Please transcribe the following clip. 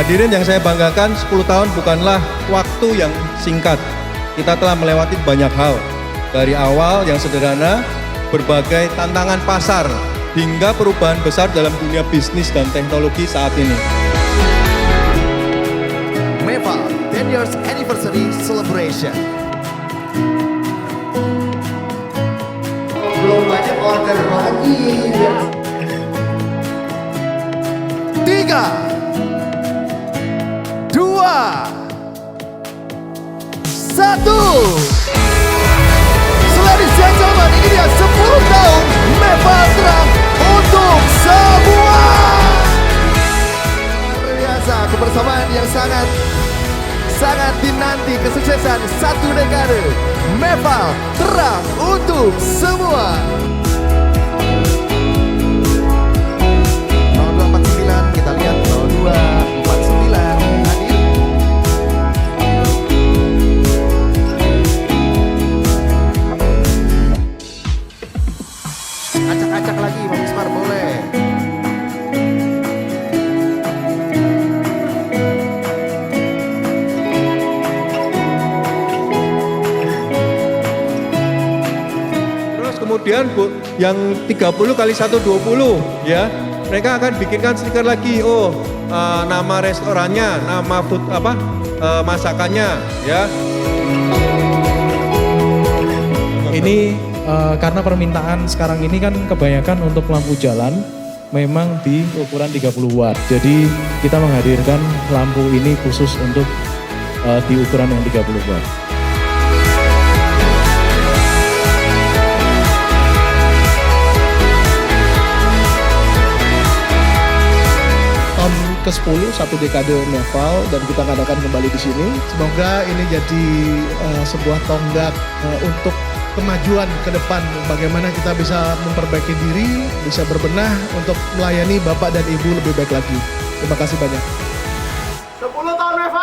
Hadirin yang saya banggakan, 10 tahun bukanlah waktu yang singkat. Kita telah melewati banyak hal. Dari awal yang sederhana, berbagai tantangan pasar, hingga perubahan besar dalam dunia bisnis dan teknologi saat ini. Meva 10 years anniversary celebration. Belum banyak order lagi. 3, 2, 1. Ladies and gentlemen, ini dia 10 tahun Meva Terang untuk semua. Luar biasa, kebersamaan yang sangat dinanti, kesuksesan satu dekade Meva Terang untuk semua. 0249, kita lihat 0249 hadir. Acak-acak lagi Bang Ismar, boleh. Terus kemudian yang 30 kali 120 ya, mereka akan bikinkan stiker lagi. Oh, nama restorannya, nama food masakannya ya. Ini karena permintaan sekarang ini kan kebanyakan untuk lampu jalan memang di ukuran 30 watt. Jadi kita menghadirkan lampu ini khusus untuk di ukuran yang 30 watt. Tahun ke-10 satu dekade Meval dan kita ngadakan kembali di sini. Semoga ini jadi sebuah tonggak untuk kemajuan ke depan, bagaimana kita bisa memperbaiki diri, bisa berbenah untuk melayani Bapak dan Ibu lebih baik lagi. Terima kasih banyak. 10 tahun Meva.